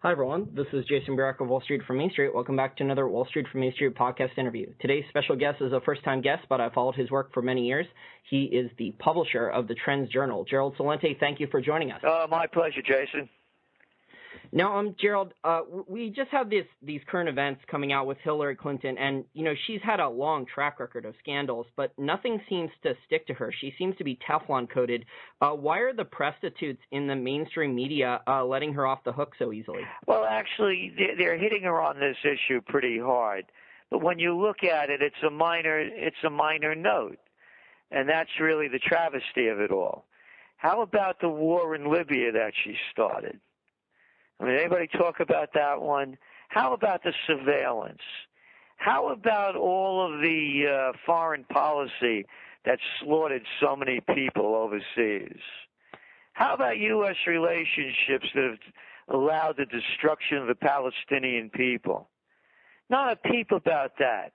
Hi, everyone. This is Jason Barrack of Wall Street from Main Street. Welcome back to another Wall Street from Main Street podcast interview. Today's special guest is a first-time guest, but I've followed his work for many years. He is the publisher of the Trends Journal. Gerald Celente, thank you for joining us. My pleasure, Jason. Now, Gerald, we just have these current events coming out with Hillary Clinton, and, she's had a long track record of scandals, but nothing seems to stick to her. She seems to be Teflon-coated. Why are the prostitutes in the mainstream media letting her off the hook so easily? Well, actually, they're hitting her on this issue pretty hard. But when you look at it, it's a minor note. And that's really the travesty of it all. How about the war in Libya that she started? I mean, anybody talk about that one? How about the surveillance? How about all of the foreign policy that slaughtered so many people overseas? How about U.S. relationships that have allowed the destruction of the Palestinian people? Not a peep about that.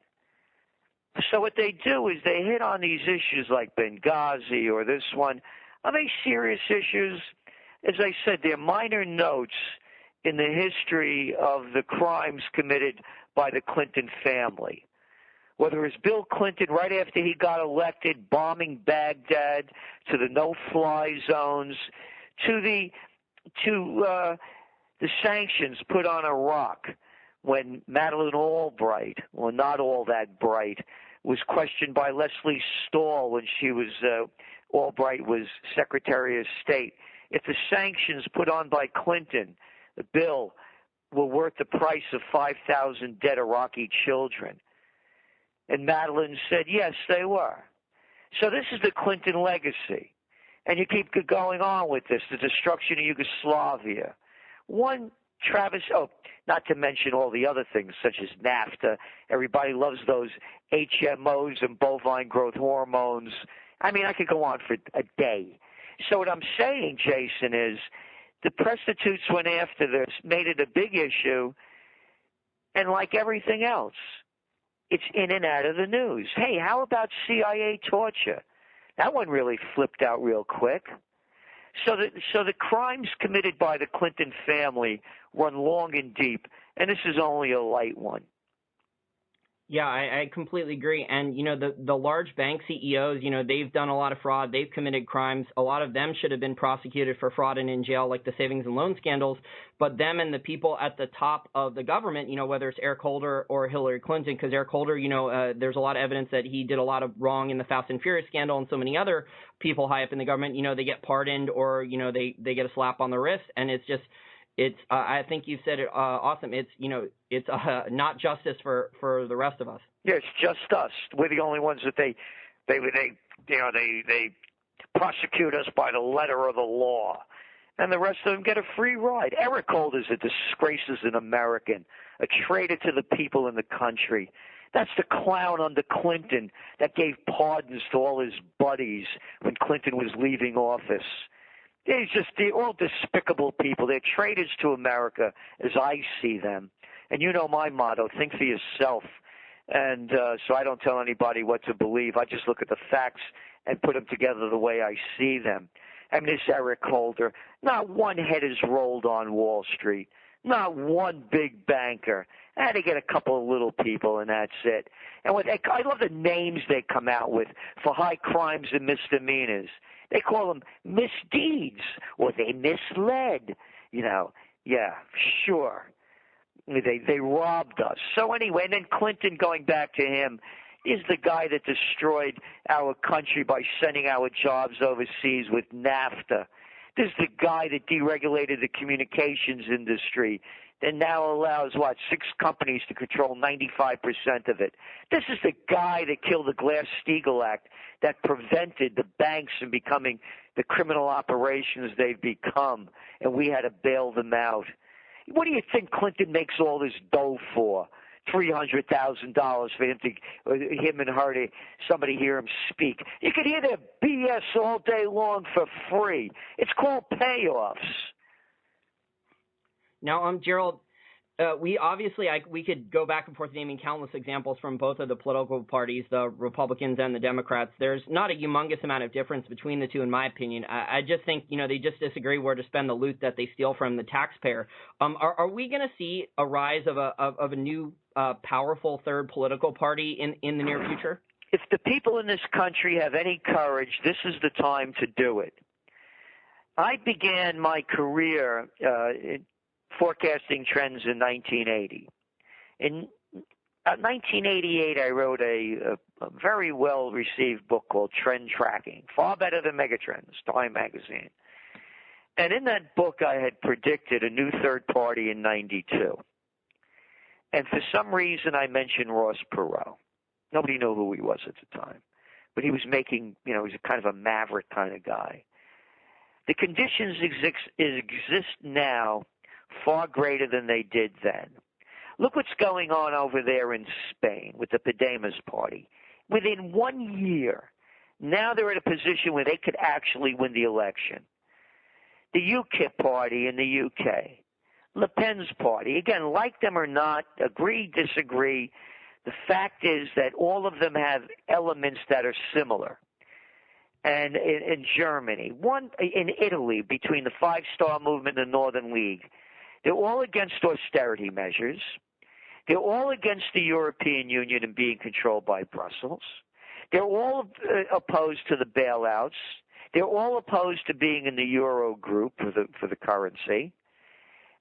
So what they do is they hit on these issues like Benghazi or this one. Are they serious issues? As I said, they're minor notes in the history of the crimes committed by the Clinton family. Whether it's Bill Clinton right after he got elected, bombing Baghdad, to the no-fly zones, to the sanctions put on Iraq when Madeleine Albright, well, not all that bright, was questioned by Leslie Stahl when Albright was Secretary of State. If the sanctions put on by Clinton, the bill, were worth the price of 5,000 dead Iraqi children. And Madeleine said, yes, they were. So this is the Clinton legacy. And you keep going on with this, the destruction of Yugoslavia. Not to mention all the other things such as NAFTA. Everybody loves those HMOs and bovine growth hormones. I mean, I could go on for a day. So what I'm saying, Jason, is the prostitutes went after this, made it a big issue, and like everything else, it's in and out of the news. Hey, how about CIA torture? That one really flipped out real quick. So the crimes committed by the Clinton family run long and deep, and this is only a light one. Yeah, I completely agree. And, the large bank CEOs, they've done a lot of fraud. They've committed crimes. A lot of them should have been prosecuted for fraud and in jail, like the savings and loan scandals. But them and the people at the top of the government, whether it's Eric Holder or Hillary Clinton, because Eric Holder, there's a lot of evidence that he did a lot of wrong in the Fast and Furious scandal, and so many other people high up in the government, they get pardoned or, they get a slap on the wrist. And it's just, I think you said it awesome. It's not justice for the rest of us. Yeah, it's just us. We're the only ones that they prosecute us by the letter of the law, and the rest of them get a free ride. Eric Holder is a disgrace as an American, a traitor to the people in the country. That's the clown under Clinton that gave pardons to all his buddies when Clinton was leaving office. They're all despicable people. They're traitors to America as I see them. And you know my motto, think for yourself. And so I don't tell anybody what to believe. I just look at the facts and put them together the way I see them. I mean, this Eric Holder, not one head is rolled on Wall Street. Not one big banker. I had to get a couple of little people, and that's it. And I love the names they come out with for high crimes and misdemeanors. They call them misdeeds, or they misled. Yeah, sure. They robbed us. So anyway, and then Clinton, going back to him, is the guy that destroyed our country by sending our jobs overseas with NAFTA. This is the guy that deregulated the communications industry and now allows, 6 companies to control 95% of it. This is the guy that killed the Glass-Steagall Act that prevented the banks from becoming the criminal operations they've become, and we had to bail them out. What do you think Clinton makes all this dough for? $300,000 for him and her to somebody hear him speak. You can hear their BS all day long for free. It's called payoffs. Now, Gerald, we obviously, we could go back and forth naming countless examples from both of the political parties, the Republicans and the Democrats. There's not a humongous amount of difference between the two, in my opinion. I just think, they just disagree where to spend the loot that they steal from the taxpayer. Are we going to see a rise of a new powerful third political party in the near future? If the people in this country have any courage, this is the time to do it. I began my career forecasting trends in 1980. In 1988, I wrote a very well-received book called Trend Tracking, far better than Megatrends, Time magazine. And in that book, I had predicted a new third party in 92. And for some reason, I mentioned Ross Perot. Nobody knew who he was at the time. But he was making, he was kind of a maverick kind of guy. The conditions exist now far greater than they did then. Look what's going on over there in Spain with the Podemos party. Within 1 year, now they're in a position where they could actually win the election. The UKIP party in the UK, Le Pen's party, again, like them or not, agree, disagree, the fact is that all of them have elements that are similar. And in Germany, one in Italy, between the Five-Star Movement and the Northern League, they're all against austerity measures. They're all against the European Union and being controlled by Brussels. They're all opposed to the bailouts. They're all opposed to being in the Euro group for the currency.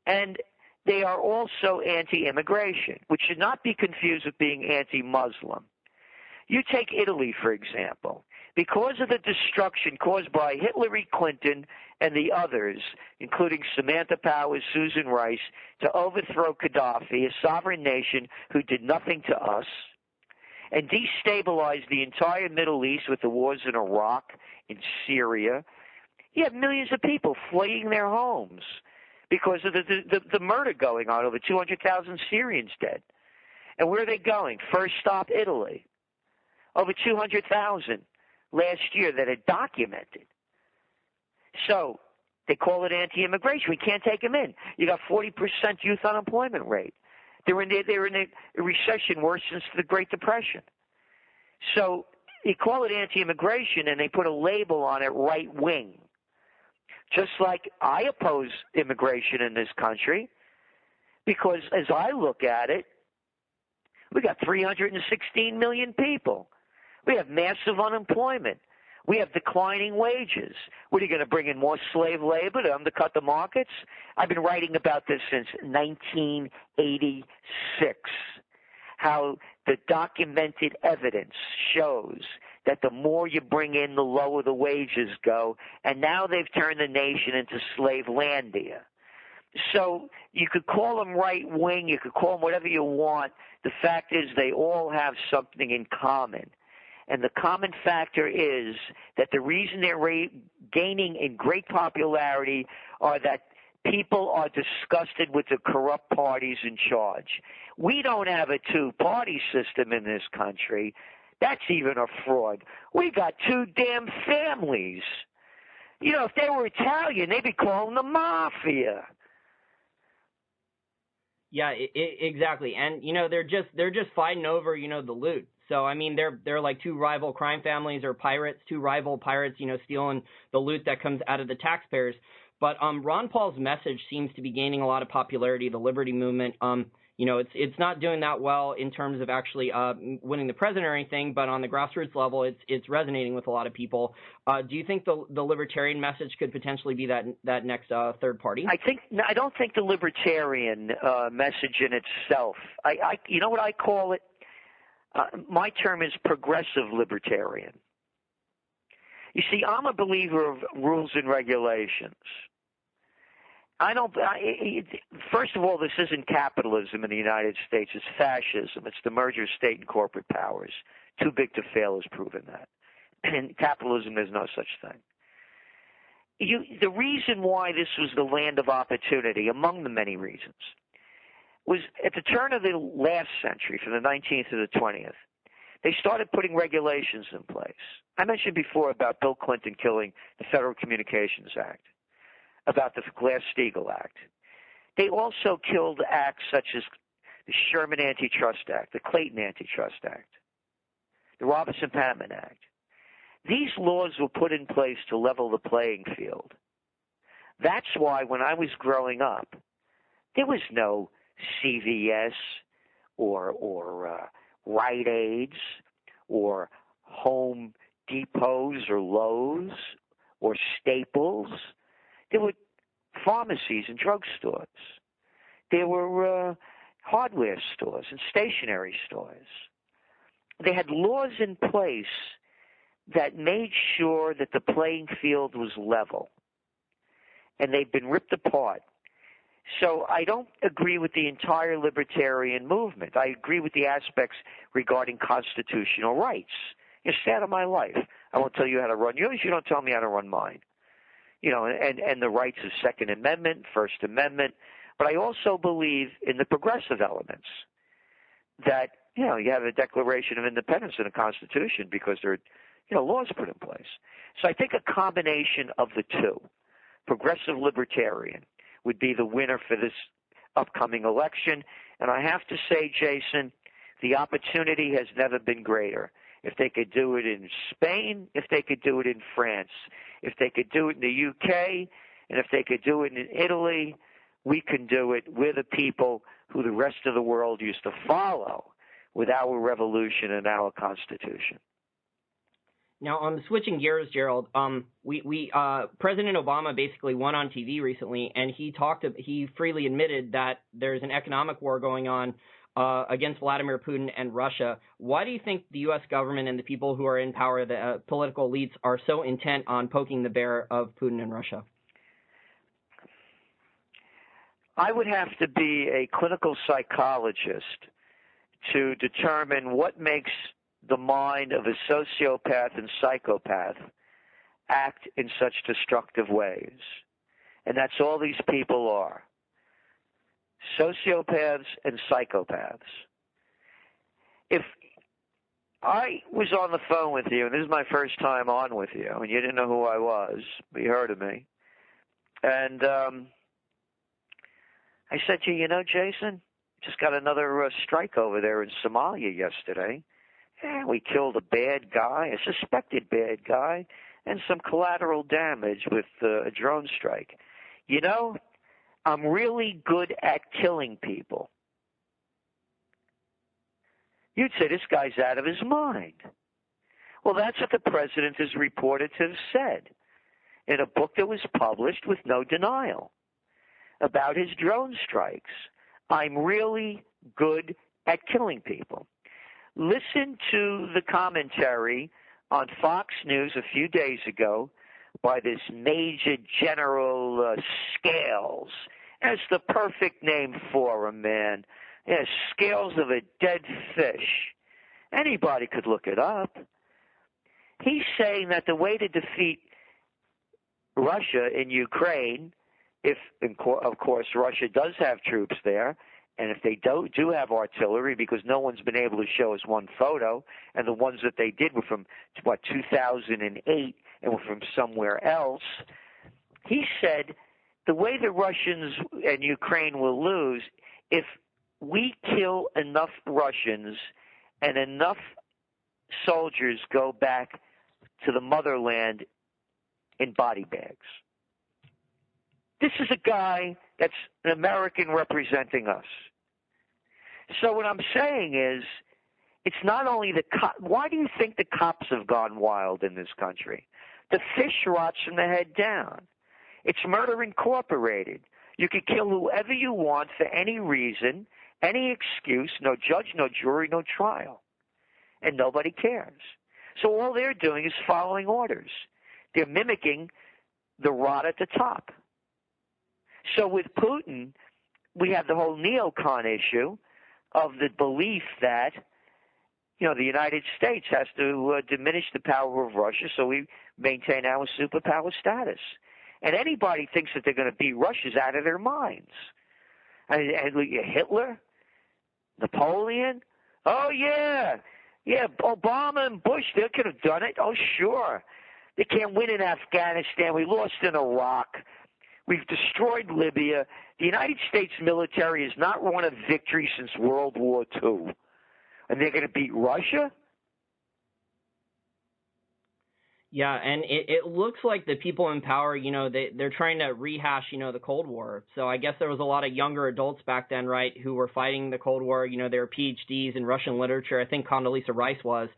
And they are also anti-immigration, which should not be confused with being anti-Muslim. You take Italy, for example. Because of the destruction caused by Hillary Clinton and the others, including Samantha Power, Susan Rice, to overthrow Gaddafi, a sovereign nation who did nothing to us, and destabilize the entire Middle East with the wars in Iraq, in Syria, you have millions of people fleeing their homes because of the murder going on, over 200,000 Syrians dead. And where are they going? First stop, Italy. Over 200,000 last year that are documented. So they call it anti-immigration. We can't take them in. You got 40% youth unemployment rate. They're in a recession worse since the Great Depression. So you call it anti-immigration and they put a label on it, right wing. Just like I oppose immigration in this country, because as I look at it, we got 316 million people. We have massive unemployment. We have declining wages. What, are you going to bring in more slave labor to undercut the markets? I've been writing about this since 1986, how the documented evidence shows that the more you bring in, the lower the wages go, and now they've turned the nation into slavelandia. So you could call them right-wing, you could call them whatever you want. The fact is they all have something in common. And the common factor is that the reason they're gaining in great popularity are that people are disgusted with the corrupt parties in charge. We don't have a two-party system in this country. That's even a fraud. We got two damn families. If they were Italian, they'd be calling the mafia. Yeah, exactly. And, they're just fighting over, the loot. So, I mean, they're like two rival crime families or pirates, two rival pirates, stealing the loot that comes out of the taxpayers. But Ron Paul's message seems to be gaining a lot of popularity, the liberty movement. It's not doing that well in terms of actually winning the president or anything, but on the grassroots level, it's resonating with a lot of people. Do you think the libertarian message could potentially be that next third party? I don't think the libertarian message in itself. You know what I call it? My term is progressive libertarian. You see, I'm a believer of rules and regulations. First of all, this isn't capitalism in the United States. It's fascism. It's the merger of state and corporate powers. Too big to fail has proven that. In capitalism, there's no such thing. The reason why this was the land of opportunity, among the many reasons, was at the turn of the last century, from the 19th to the 20th, they started putting regulations in place. I mentioned before about Bill Clinton killing the Federal Communications Act, about the Glass-Steagall Act. They also killed acts such as the Sherman Antitrust Act, the Clayton Antitrust Act, the Robinson-Patman Act. These laws were put in place to level the playing field. That's why when I was growing up, there was no CVS or Rite Aids or Home Depots or Lowe's or Staples. There were pharmacies and drugstores. There were hardware stores and stationery stores. They had laws in place that made sure that the playing field was level. And they've been ripped apart. So I don't agree with the entire libertarian movement. I agree with the aspects regarding constitutional rights. You stay out of my life. I won't tell you how to run yours. You don't tell me how to run mine. You know, and the rights of Second Amendment, First Amendment. But I also believe in the progressive elements that, you know, you have a Declaration of Independence and a Constitution because there are, you know, laws put in place. So I think a combination of the two, progressive libertarian, would be the winner for this upcoming election. And I have to say, Jason, the opportunity has never been greater. If they could do it in Spain, if they could do it in France, if they could do it in the UK, and if they could do it in Italy, we can do it. We're the people who the rest of the world used to follow with our revolution and our Constitution. Now, switching gears, Gerald, President Obama basically won on TV recently, and he freely admitted that there's an economic war going on against Vladimir Putin and Russia. Why do you think the U.S. government and the people who are in power, the political elites, are so intent on poking the bear of Putin and Russia? I would have to be a clinical psychologist to determine what makes the mind of a sociopath and psychopath act in such destructive ways. And that's all these people are. Sociopaths and psychopaths. If I was on the phone with you, and this is my first time on with you, and you didn't know who I was, but you heard of me, and I said to you, you know, Jason, just got another strike over there in Somalia yesterday. Yeah, we killed a bad guy, a suspected bad guy, and some collateral damage with a drone strike. You know, I'm really good at killing people. You'd say this guy's out of his mind. Well, that's what the president is reported to have said in a book that was published with no denial about his drone strikes. I'm really good at killing people. Listen to the commentary on Fox News a few days ago by this Major General Scales. That's the perfect name for him, man. Yeah, scales of a dead fish. Anybody could look it up. He's saying that the way to defeat Russia in Ukraine, if, of course, Russia does have troops there, and if they do have artillery, because no one's been able to show us one photo, and the ones that they did were from, 2008, and were from somewhere else, he said the way the Russians and Ukraine will lose, if we kill enough Russians and enough soldiers go back to the motherland in body bags. This is a guy that's an American representing us. So what I'm saying is, it's not only the cops. Why do you think the cops have gone wild in this country? The fish rots from the head down. It's Murder Incorporated. You can kill whoever you want for any reason, any excuse, no judge, no jury, no trial. And nobody cares. So all they're doing is following orders. They're mimicking the rot at the top. So with Putin, we have the whole neocon issue of the belief that, you know, the United States has to diminish the power of Russia so we maintain our superpower status. And anybody thinks that they're going to beat Russia's out of their minds. And Hitler, Napoleon, oh yeah, Obama and Bush, they could have done it. Oh sure, they can't win in Afghanistan. We lost in Iraq. We've destroyed Libya. The United States military has not won a victory since World War II. And they're going to beat Russia? Yeah, and it looks like the people in power, they're trying to rehash, the Cold War. So I guess there was a lot of younger adults back then, right, who were fighting the Cold War. They were PhDs in Russian literature. I think Condoleezza Rice was.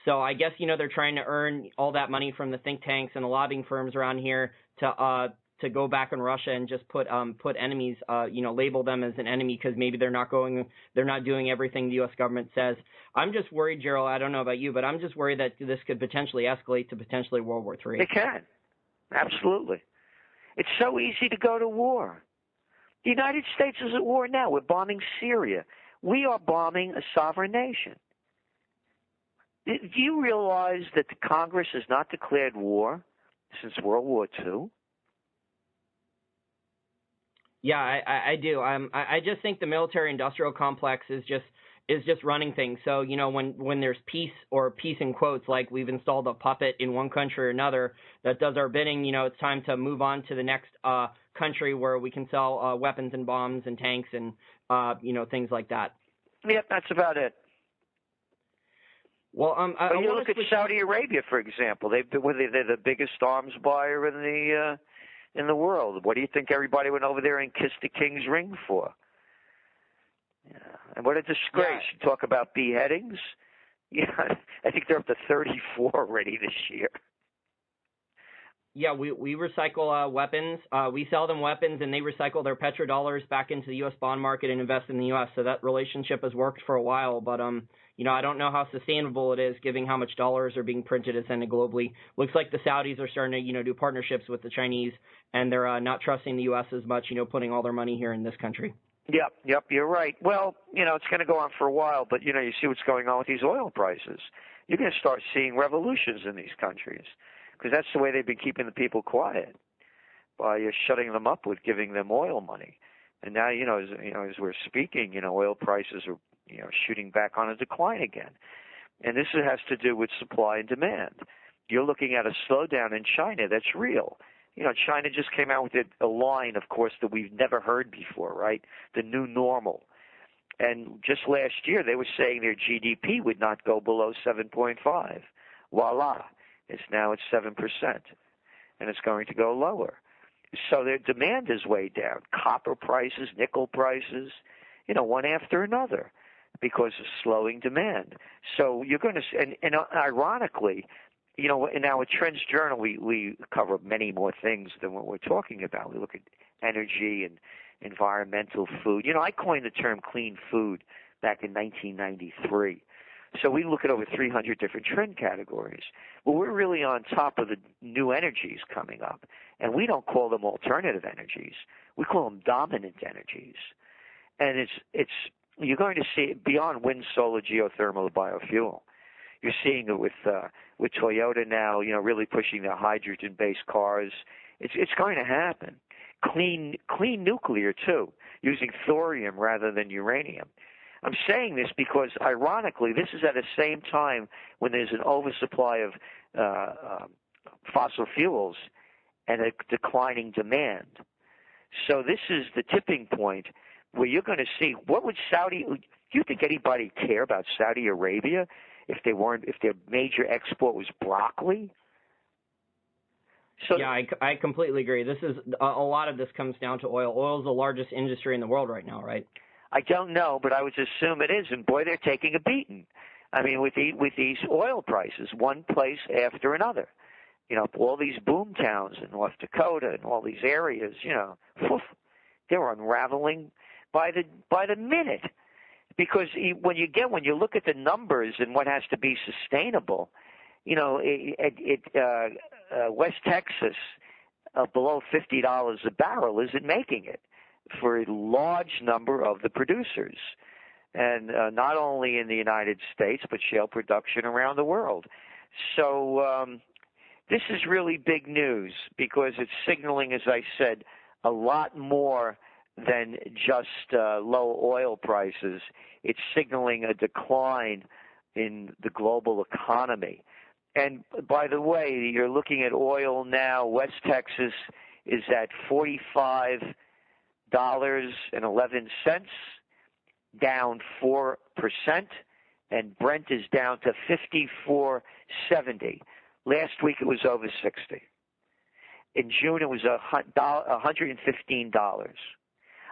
So I guess, they're trying to earn all that money from the think tanks and the lobbying firms around here to go back on Russia and just put enemies, label them as an enemy because maybe they're not doing everything the U.S. government says. I'm just worried, Gerald, I don't know about you, but I'm just worried that this could potentially escalate to potentially World War III. It can. Absolutely. It's so easy to go to war. The United States is at war now. We're bombing Syria. We are bombing a sovereign nation. Do you realize that the Congress has not declared war since World War II? Yeah, I do. I just think the military-industrial complex is just running things. So, when there's peace or peace in quotes, like we've installed a puppet in one country or another that does our bidding, it's time to move on to the next country where we can sell weapons and bombs and tanks and, things like that. Yep, that's about it. Well, but you look at Saudi Arabia, for example. They're the biggest arms buyer in the world. What do you think everybody went over there and kissed the king's ring for? Yeah. And what a disgrace. Yeah. You talk about beheadings. Yeah, I think they're up to 34 already this year. Yeah, we recycle weapons. We sell them weapons, and they recycle their petrodollars back into the U.S. bond market and invest in the U.S. So that relationship has worked for a while. But, I don't know how sustainable it is, given how much dollars are being printed and sent globally. Looks like the Saudis are starting to, do partnerships with the Chinese, and they're not trusting the U.S. as much, putting all their money here in this country. Yep, you're right. Well, it's going to go on for a while, but, you see what's going on with these oil prices. You're going to start seeing revolutions in these countries. Because that's the way they've been keeping the people quiet, by shutting them up with giving them oil money. And now, as we're speaking, oil prices are, shooting back on a decline again. And this has to do with supply and demand. You're looking at a slowdown in China that's real. China just came out with a line, of course, that we've never heard before, right? The new normal. And just last year, they were saying their GDP would not go below 7.5. Voila. It's now at 7%, and it's going to go lower. So their demand is way down. Copper prices, nickel prices, one after another because of slowing demand. So you're going to – and ironically, in our Trends Journal, we cover many more things than what we're talking about. We look at energy and environmental food. I coined the term clean food back in 1993. So we look at over 300 different trend categories. Well, we're really on top of the new energies coming up, and we don't call them alternative energies. We call them dominant energies. And it's you're going to see it beyond wind, solar, geothermal, biofuel. You're seeing it with Toyota now, really pushing their hydrogen-based cars. It's going to happen. Clean nuclear too, using thorium rather than uranium. I'm saying this because, ironically, this is at the same time when there's an oversupply of fossil fuels and a declining demand. So this is the tipping point where you're going to see what would Saudi. Do you think anybody care about Saudi Arabia if their major export was broccoli? So, yeah, I completely agree. This is a lot of this comes down to oil. Oil is the largest industry in the world right now, right? I don't know, but I would assume it is. And boy, they're taking a beating. I mean, with these oil prices, one place after another. All these boom towns in North Dakota and all these areas, they're unraveling by the minute. Because when you look at the numbers and what has to be sustainable, West Texas below $50 a barrel isn't making it for a large number of the producers, and not only in the United States, but shale production around the world. So this is really big news because it's signaling, as I said, a lot more than just low oil prices. It's signaling a decline in the global economy. And by the way, you're looking at oil now. West Texas is at $45.11, down 4%, and Brent is down to 54.70. Last week it was over 60. In June it was $115.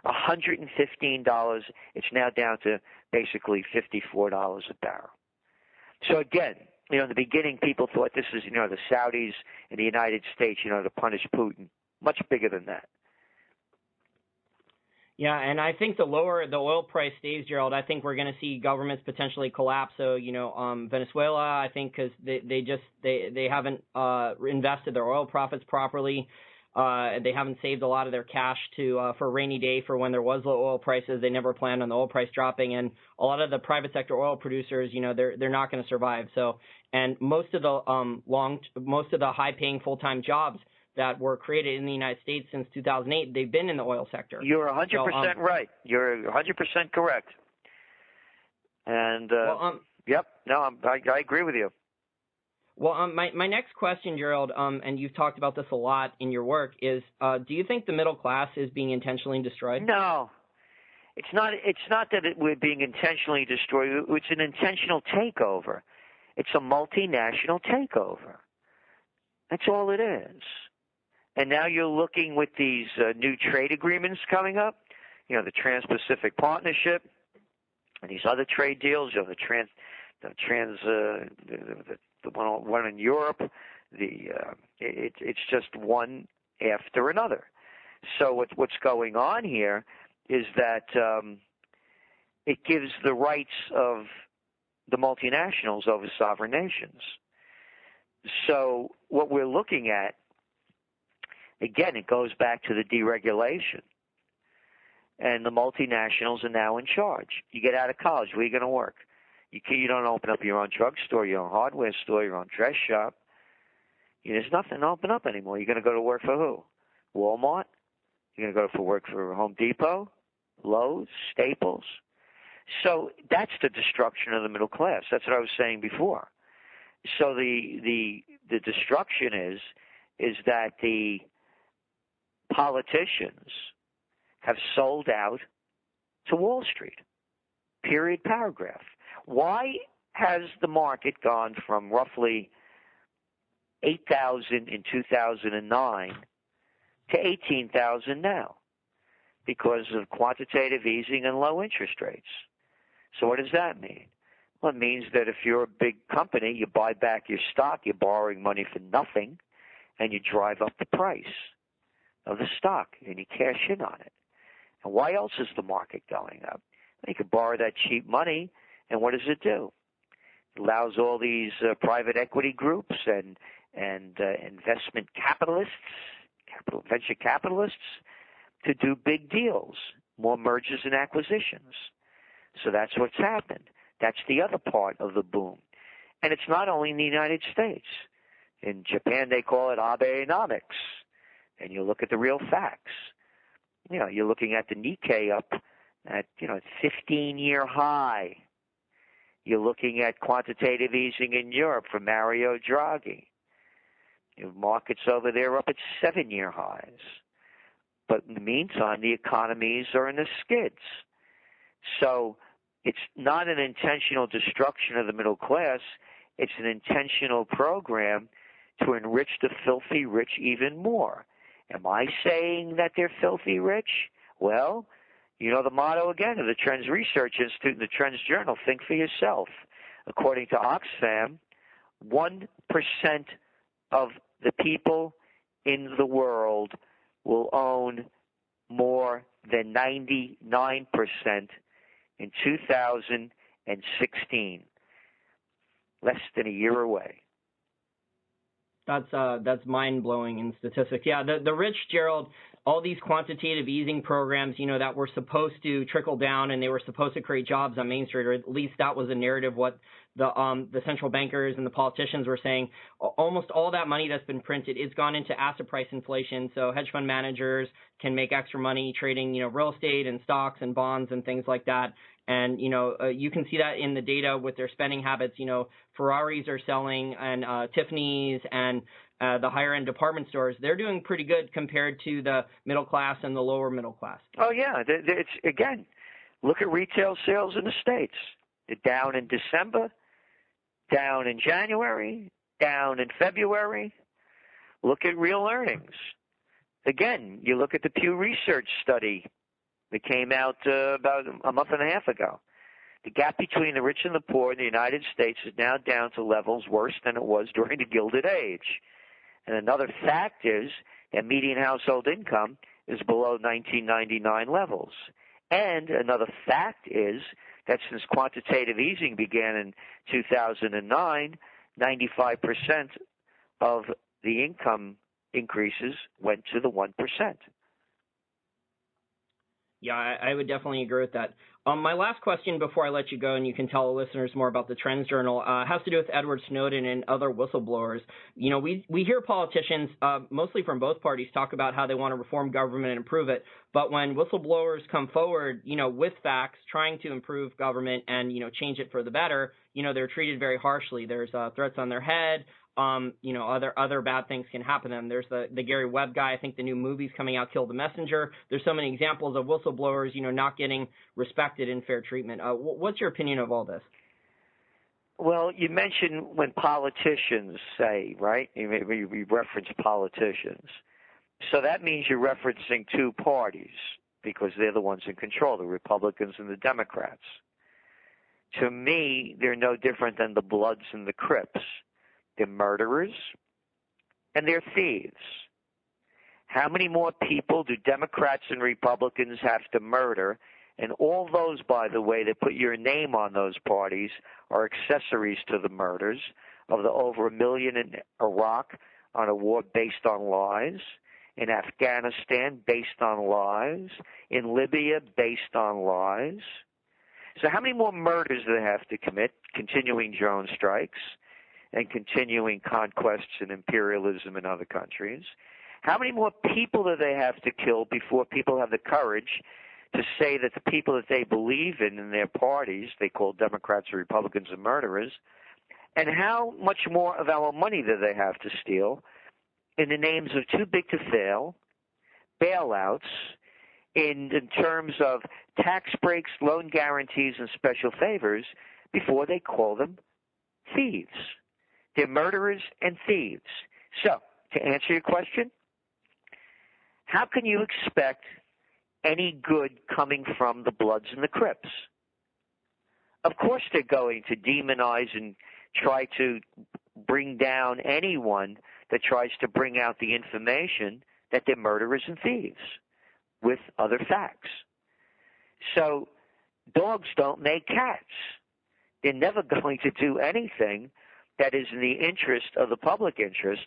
$115. It's now down to basically $54 a barrel. So again, in the beginning, people thought this is, the Saudis and the United States, to punish Putin. Much bigger than that. Yeah, and I think the lower the oil price stays, Gerald, I think we're going to see governments potentially collapse. So, Venezuela, I think, because they haven't invested their oil profits properly. They haven't saved a lot of their cash for a rainy day for when there was low oil prices. They never planned on the oil price dropping, and a lot of the private sector oil producers, they're not going to survive. So, and most of the high-paying full-time jobs that were created in the United States since 2008, they've been in the oil sector. You're 100% right. You're 100% correct. And yep, no, I agree with you. Well, my next question, Gerald, and you've talked about this a lot in your work, is do you think the middle class is being intentionally destroyed? No, it's not. It's not that we're being intentionally destroyed. It's an intentional takeover. It's a multinational takeover. That's all it is. And now you're looking with these new trade agreements coming up, the Trans-Pacific Partnership and these other trade deals, the one in Europe. It's just one after another. So what's going on here is that it gives the rights of the multinationals over sovereign nations. So what we're looking at, again, it goes back to the deregulation. And the multinationals are now in charge. You get out of college, where are you going to work? You don't open up your own drugstore, your own hardware store, your own dress shop. There's nothing to open up anymore. You're going to go to work for who? Walmart? You're going to go for work for Home Depot, Lowe's, Staples. So that's the destruction of the middle class. That's what I was saying before. So the destruction is that the politicians have sold out to Wall Street. Period, paragraph. Why has the market gone from roughly 8,000 in 2009 to 18,000 now? Because of quantitative easing and low interest rates. So what does that mean? Well, it means that if you're a big company, you buy back your stock, you're borrowing money for nothing, and you drive up the price of the stock, and you cash in on it. And why else is the market going up? Well, you could borrow that cheap money, and what does it do? It allows all these private equity groups and investment capitalists, venture capitalists, to do big deals, more mergers and acquisitions. So that's what's happened. That's the other part of the boom. And it's not only in the United States. In Japan, they call it Abenomics. And you look at the real facts. You're looking at the Nikkei up at, 15-year high. You're looking at quantitative easing in Europe from Mario Draghi. Markets over there up at 7-year highs. But in the meantime, the economies are in the skids. So it's not an intentional destruction of the middle class. It's an intentional program to enrich the filthy rich even more. Am I saying that they're filthy rich? Well, the motto again of the Trends Research Institute and the Trends Journal, think for yourself. According to Oxfam, 1% of the people in the world will own more than 99% in 2016. Less than a year away. That's mind-blowing in statistics. Yeah, the rich, Gerald, all these quantitative easing programs, that were supposed to trickle down and they were supposed to create jobs on Main Street, or at least that was the narrative what the central bankers and the politicians were saying. Almost all that money that's been printed, it's gone into asset price inflation. So hedge fund managers can make extra money trading, real estate and stocks and bonds and things like that. And, you can see that in the data with their spending habits. Ferraris are selling and Tiffany's and the higher-end department stores, they're doing pretty good compared to the middle class and the lower middle class. Oh, yeah. It's, again, look at retail sales in the States. They're down in December, down in January, down in February. Look at real earnings. Again, you look at the Pew Research study that came out about a month and a half ago. The gap between the rich and the poor in the United States is now down to levels worse than it was during the Gilded Age. And another fact is that median household income is below 1999 levels. And another fact is that since quantitative easing began in 2009, 95% of the income increases went to the 1%. Yeah, I would definitely agree with that. My last question before I let you go, and you can tell the listeners more about the Trends Journal, has to do with Edward Snowden and other whistleblowers. You know, we hear politicians, mostly from both parties, talk about how they want to reform government and improve it. But when whistleblowers come forward, you know, with facts, trying to improve government and, you know, change it for the better, you know, they're treated very harshly. There's threats on their head. You know, other bad things can happen to them. There's the Gary Webb guy. I think the new movie's coming out, Kill the Messenger. There's so many examples of whistleblowers, you know, not getting respected and fair treatment. What's your opinion of all this? Well, you mentioned when politicians say, right? You reference politicians. So that means you're referencing two parties because they're the ones in control, the Republicans and the Democrats. To me, they're no different than the Bloods and the Crips. They're murderers, and they're thieves. How many more people do Democrats and Republicans have to murder? And all those, by the way, that put your name on those parties are accessories to the murders of the over 1 million in Iraq on a war based on lies, in Afghanistan based on lies, in Libya based on lies. So how many more murders do they have to commit, continuing drone strikes and continuing conquests and imperialism in other countries? How many more people do they have to kill before people have the courage to say that the people that they believe in their parties, they call Democrats or Republicans are murderers? And how much more of our money do they have to steal in the names of too big to fail, bailouts, in terms of tax breaks, loan guarantees, and special favors before they call them thieves? They're murderers and thieves. So, to answer your question, how can you expect any good coming from the Bloods and the Crips? Of course they're going to demonize and try to bring down anyone that tries to bring out the information that they're murderers and thieves with other facts. So, dogs don't make cats. They're never going to do anything that is in the interest of the public interest.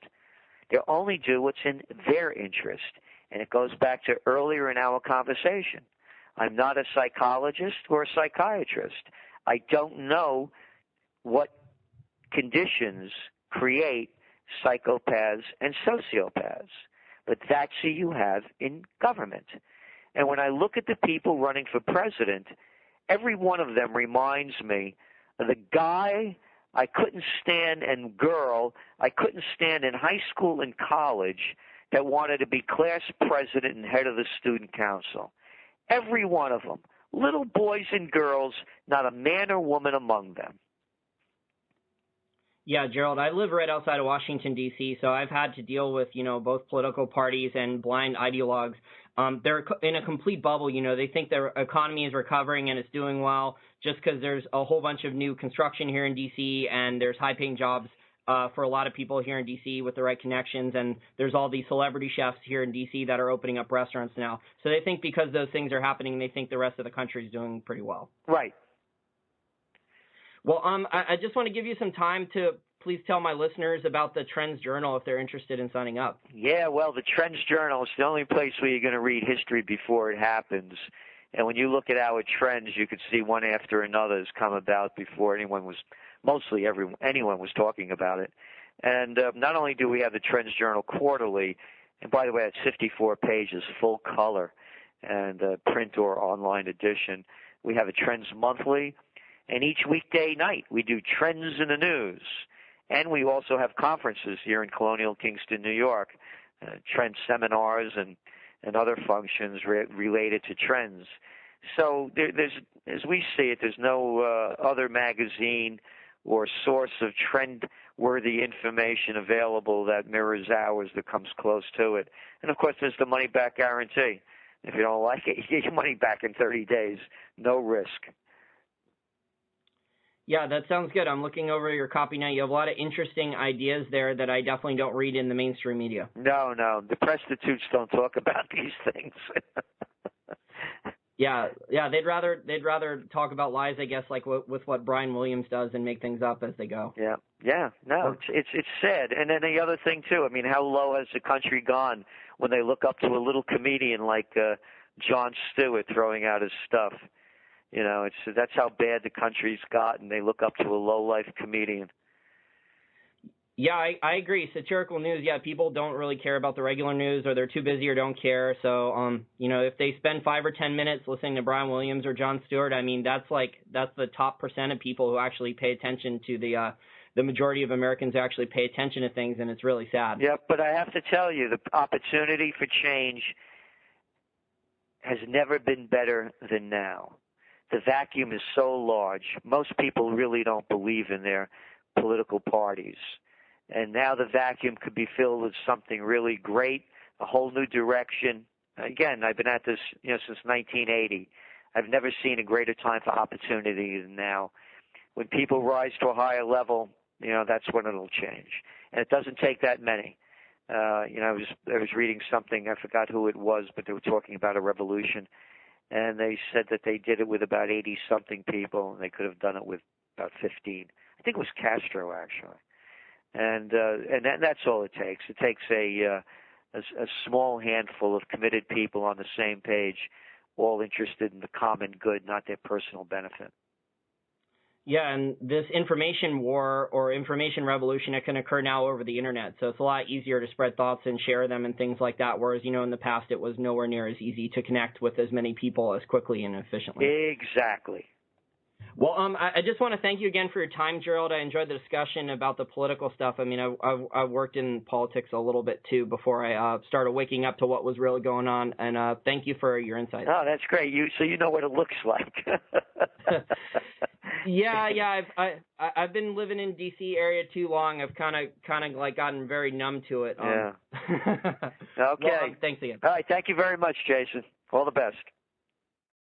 They only do what's in their interest. And it goes back to earlier in our conversation. I'm not a psychologist or a psychiatrist. I don't know what conditions create psychopaths and sociopaths. But that's who you have in government. And when I look at the people running for president, every one of them reminds me of the guy I couldn't stand and girl I couldn't stand in high school and college that wanted to be class president and head of the student council. Every one of them. Little boys and girls, not a man or woman among them. Yeah, Gerald, I live right outside of Washington, D.C., so I've had to deal with, you know, both political parties and blind ideologues. They're in a complete bubble. You know, they think their economy is recovering and it's doing well just because there's a whole bunch of new construction here in D.C. and there's high-paying jobs for a lot of people here in D.C. with the right connections, and there's all these celebrity chefs here in D.C. that are opening up restaurants now. So they think because those things are happening, they think the rest of the country is doing pretty well. Right. Well, I just want to give you some time to please tell my listeners about the Trends Journal if they're interested in signing up. Yeah, well, the Trends Journal is the only place where you're going to read history before it happens. And when you look at our trends, you could see one after another has come about before anyone was talking about it. And not only do we have the Trends Journal quarterly, and by the way, it's 54 pages, full color, and print or online edition. We have a Trends Monthly, and each weekday night we do Trends in the News. And we also have conferences here in Colonial Kingston, New York, trend seminars and other functions related to trends. So there's, as we see it, there's no other magazine or source of trend-worthy information available that mirrors ours that comes close to it. And, of course, there's the money-back guarantee. If you don't like it, you get your money back in 30 days, no risk. Yeah, that sounds good. I'm looking over your copy now. You have a lot of interesting ideas there that I definitely don't read in the mainstream media. No, the prostitutes don't talk about these things. Yeah, they'd rather talk about lies, I guess, like with what Brian Williams does, and make things up as they go. Yeah. No, it's sad. And then the other thing too. I mean, how low has the country gone when they look up to a little comedian like Jon Stewart throwing out his stuff? You know, that's how bad the country's gotten. They look up to a low-life comedian. Yeah, I agree. Satirical news, yeah, people don't really care about the regular news, or they're too busy or don't care. So, you know, if they spend 5 or 10 minutes listening to Brian Williams or Jon Stewart, I mean, that's the top % of people who actually pay attention to the majority of Americans who actually pay attention to things, and it's really sad. Yeah, but I have to tell you, the opportunity for change has never been better than now. The vacuum is so large. Most people really don't believe in their political parties. And now the vacuum could be filled with something really great, a whole new direction. Again, I've been at this, since 1980. I've never seen a greater time for opportunity than now. When people rise to a higher level, that's when it'll change. And it doesn't take that many. I was reading something, I forgot who it was, but they were talking about a revolution. And they said that they did it with about 80-something people, and they could have done it with about 15. I think it was Castro, actually. And that's all it takes. It takes a small handful of committed people on the same page, all interested in the common good, not their personal benefit. Yeah, and this information war or information revolution, it can occur now over the internet. So it's a lot easier to spread thoughts and share them and things like that, whereas, in the past it was nowhere near as easy to connect with as many people as quickly and efficiently. Exactly. Well, I just want to thank you again for your time, Gerald. I enjoyed the discussion about the political stuff. I mean, I've worked in politics a little bit, too, before I started waking up to what was really going on. And thank you for your insights. Oh, that's great. So you know what it looks like. Yeah. I've been living in D.C. area too long. I've kind of like gotten very numb to it. Yeah. Okay. Well, thanks again. All right. Thank you very much, Jason. All the best.